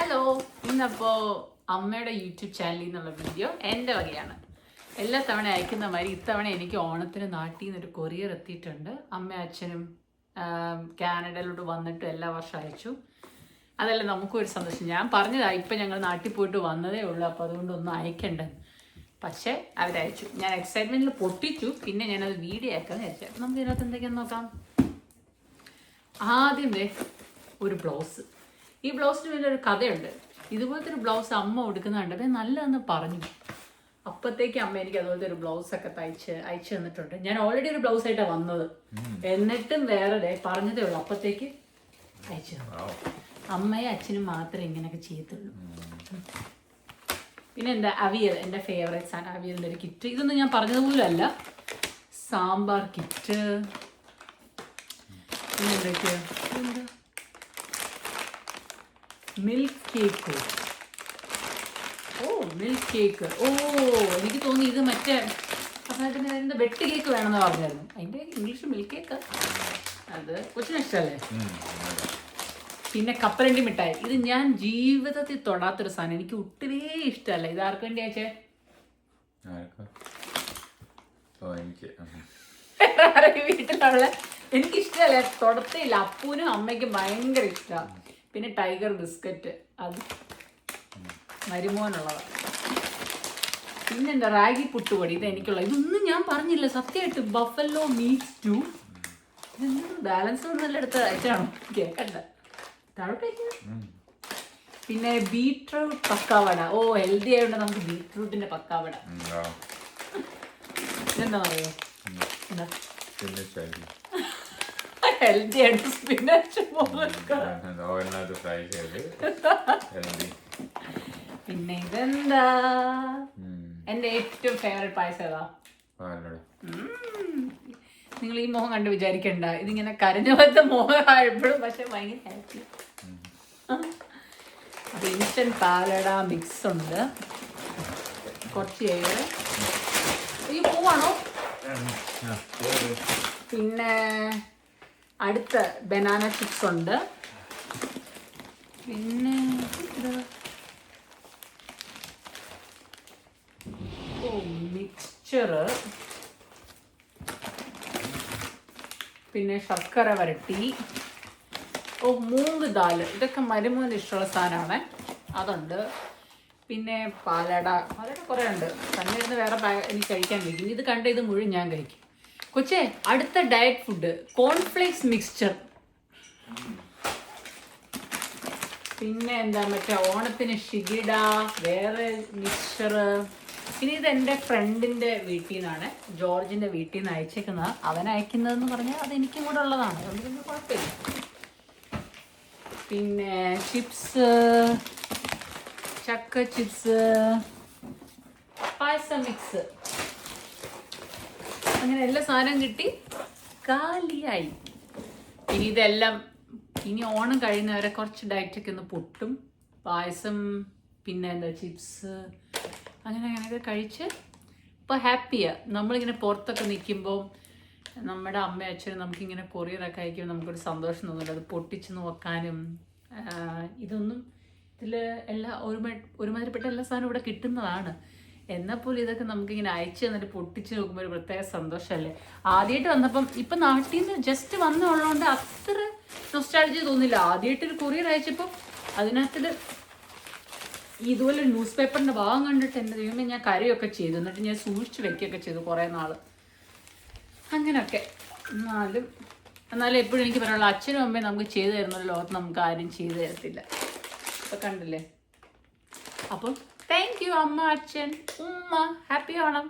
Hello, ഇന്നപ്പോൾ അമ്മയുടെ YouTube ചാനലിൽ നിന്നുള്ള വീഡിയോ എൻ്റെ വകയാണ്. എല്ലാ തവണ അയക്കുന്ന മാതിരി ഇത്തവണ എനിക്ക് ഓണത്തിന് നാട്ടിൽ നിന്നൊരു കൊറിയർ എത്തിയിട്ടുണ്ട്. അമ്മയും അച്ഛനും കാനഡയിലോട്ട് വന്നിട്ട് എല്ലാ വർഷം അയച്ചു. അതല്ല നമുക്കൊരു സന്തോഷം. ഞാൻ പറഞ്ഞതാണ് ഇപ്പം ഞങ്ങൾ നാട്ടിൽ പോയിട്ട് വന്നതേ ഉള്ളൂ, അപ്പോൾ അതുകൊണ്ടൊന്നും അയക്കണ്ടെന്ന്. പക്ഷേ അവരയച്ചു. ഞാൻ എക്സൈറ്റ്മെൻറ്റിൽ പൊട്ടിച്ചു. പിന്നെ ഞാനത് വീഡിയോ ആക്കാമെന്ന് വിചാരിച്ചു. നമുക്ക് ഇതിനകത്ത് എന്തൊക്കെയാണെന്ന് നോക്കാം. ആദ്യം ഒരു ബ്ലൗസ്. ഈ ബ്ലൗസിന് വേണ്ടി ഒരു കഥയുണ്ട്. ഇതുപോലത്തെ ഒരു ബ്ലൗസ് അമ്മ കൊടുക്കുന്നുണ്ട്. അപ്പം നല്ലതെന്ന് പറഞ്ഞു. അപ്പത്തേക്ക് അമ്മ എനിക്ക് അതുപോലത്തെ ഒരു ബ്ലൗസൊക്കെ അയച്ചു തന്നിട്ടുണ്ട്. ഞാൻ ഓൾറെഡി ഒരു ബ്ലൗസ് ആയിട്ടാണ് വന്നത്, എന്നിട്ടും വേറെ പറഞ്ഞതേ ഉള്ളൂ അപ്പത്തേക്ക് അയച്ചു തന്നു. അമ്മയും അച്ഛനും മാത്രമേ ഇങ്ങനെയൊക്കെ ചെയ്യത്തുള്ളൂ. പിന്നെ എന്താ അവിയൽ, എൻ്റെ ഫേവറേറ്റ്സ് ആണ്. അവിയലിൻ്റെ ഒരു കിറ്റ്. ഇതൊന്നും ഞാൻ പറഞ്ഞതുപോലും അല്ല. സാമ്പാർ കിറ്റ്. പിന്നെ എന്തൊക്കെയാ, എന്താ മിൽക്ക് കേക്ക്. ഓ മിൽക്ക് കേക്ക്. ഓ എനിക്ക് തോന്നി ഇത് മറ്റേ അദ്ദേഹത്തിന് എന്താ വെട്ട് കേക്ക് വേണമെന്ന് പറഞ്ഞായിരുന്നു. അതിൻ്റെ ഇംഗ്ലീഷ് മിൽക്ക് കേക്ക്. അത് കൊച്ചിന് ഇഷ്ടമല്ലേ. പിന്നെ കപ്പലണ്ടി മിഠായി. ഇത് ഞാൻ ജീവിതത്തിൽ തൊടാത്തൊരു സാധനം. എനിക്ക് ഒട്ടുവേ ഇഷ്ടമല്ല. ഇത് ആർക്ക് വേണ്ടി അയച്ചേ? വീട്ടിലുള്ള എനിക്കിഷ്ടമല്ല, തൊടത്തേയില്ല. അപ്പൂനും അമ്മയ്ക്കും ഭയങ്കര ഇഷ്ടമാണ്. പിന്നെ ടൈഗർ ബിസ്ക്കറ്റ്, അത് മരുമോനുള്ളതാണ്. പിന്നെന്താ റാഗി പുട്ടുപൊടി. ഇത് എനിക്കുള്ള. ഇതൊന്നും ഞാൻ പറഞ്ഞില്ല സത്യമായിട്ട്. Buffalo meat stew. ഇതെന്താ ബാലൻസ് ഒന്നല്ല എടുത്ത് അയച്ചാണോ കേക്കണ്ട. താഴോട്ടേക്ക്. പിന്നെ ബീട്രൂട്ട് പക്കാവട. ഓ ഹെൽത്തി ആയതുകൊണ്ട് നമുക്ക് ബീട്രൂട്ടിന്റെ പക്കാവട. ഇതെന്താ പറയോ, എന്താ ഹെൽത്തി ആയിട്ട് സ്പിനച്ച്. പിന്നെ ഇതെന്താ, എന്റെ ഏറ്റവും ഫേവറേറ്റ് പായസം ഏതാ? നിങ്ങൾ ഈ മോഹം കണ്ട് വിചാരിക്കണ്ട, ഇതിങ്ങനെ കരഞ്ഞ പോലത്തെ മോഹമായപ്പോഴും പക്ഷെ ഭയങ്കര ഹാപ്പി. അപ്പൊ ഇൻസ്റ്റന്റ് പാലട മിക്സ് ഉണ്ട്. കുറച്ച് ഏറെ ഈ പൂവാണോ. പിന്നെ അടുത്ത ബനാന ചിപ്സ് ഉണ്ട്. പിന്നെ മിക്സ്ചറ്. പിന്നെ ശർക്കര വരട്ടി. ഓ മൂന്ന് ദാല്. ഇതൊക്കെ മരുമോന് ഇഷ്ടമുള്ള സാധനമാണ്, അതുണ്ട്. പിന്നെ പാലട കുറേ ഉണ്ട്. തന്നെ ഇരുന്ന് വേറെ എനിക്ക് കഴിക്കാൻ കഴിക്കും. ഇത് കണ്ട ഇത് മുഴുവൻ ഞാൻ കഴിക്കും. കൊച്ചേ, അടുത്ത ഡയറ്റ് ഫുഡ് കോൺഫ്ലേക്സ് മിക്സ്ചർ. പിന്നെ എന്താ മറ്റേ ഓണത്തിന് ഷിഗിഡ, വേറെ മിക്സ്ചർ. പിന്നെ ഇത് എൻ്റെ ഫ്രണ്ടിൻ്റെ വീട്ടിൽ നിന്നാണ്, ജോർജിൻ്റെ വീട്ടിൽ നിന്ന് അയച്ചേക്കുന്നത്. അവൻ അയക്കുന്നതെന്ന് പറഞ്ഞാൽ അത് എനിക്കും കൂടെ ഉള്ളതാണ്, അതുകൊണ്ട് കുഴപ്പമില്ല. പിന്നെ ചിപ്സ്, ചക്ക ചിപ്സ്, പായസ മിക്സ്, അങ്ങനെ എല്ലാ സാധനവും കിട്ടി. കാലിയായി. ഇനി ഇതെല്ലാം ഇനി ഓണം കഴിയുന്നവരെ കുറച്ച് ഡയറ്റൊക്കെ ഒന്ന് പൊട്ടും. പായസം, പിന്നെ എന്താ ചിപ്സ്, അങ്ങനെയൊക്കെ കഴിച്ച് ഇപ്പോൾ ഹാപ്പിയാണ്. നമ്മളിങ്ങനെ പുറത്തൊക്കെ നിൽക്കുമ്പോൾ നമ്മുടെ അമ്മയും അച്ഛനും നമുക്കിങ്ങനെ കൊറിയറൊക്കെ അയക്കുമ്പോൾ നമുക്കൊരു സന്തോഷം തോന്നില്ല. അത് പൊട്ടിച്ച് നോക്കാനും ഇതൊന്നും ഇതിൽ എല്ലാ ഒരുമാതിരിപ്പെട്ട എല്ലാ സാധനവും ഇവിടെ കിട്ടുന്നതാണ്. എന്നാൽ പോലും ഇതൊക്കെ നമുക്കിങ്ങനെ അയച്ചു തന്നിട്ട് പൊട്ടിച്ച് നോക്കുമ്പോൾ ഒരു പ്രത്യേക സന്തോഷമല്ലേ. ആദ്യമായിട്ട് വന്നപ്പം ഇപ്പം നാട്ടിൽ നിന്ന് ജസ്റ്റ് വന്നുള്ളതുകൊണ്ട് അത്ര നൊസ്റ്റാൾജിയ തോന്നില്ല. ആദ്യമായിട്ടൊരു കൊറിയർ അയച്ചപ്പോൾ അതിനകത്തിൽ ഇതുപോലെ ന്യൂസ് പേപ്പറിൻ്റെ ഭാഗം കണ്ടിട്ട് എൻ്റെ ദൈവമേ ഞാൻ കരയൊക്കെ ചെയ്തു. എന്നിട്ട് ഞാൻ സൂക്ഷിച്ച് വെക്കുകയൊക്കെ ചെയ്തു കുറേ നാൾ. അങ്ങനെയൊക്കെ. എന്നാലും എപ്പോഴും എനിക്ക് പറയാനുള്ള അച്ഛനും അമ്മയും നമുക്ക് ചെയ്തു തരുന്നൊരു ലോകത്ത് നമുക്ക് ആരും ചെയ്തു തരത്തില്ല. അപ്പം കണ്ടില്ലേ. അപ്പം താങ്ക് യു അമ്മ, അച്ഛൻ, ഉമ്മ. ഹാപ്പി ഓണം.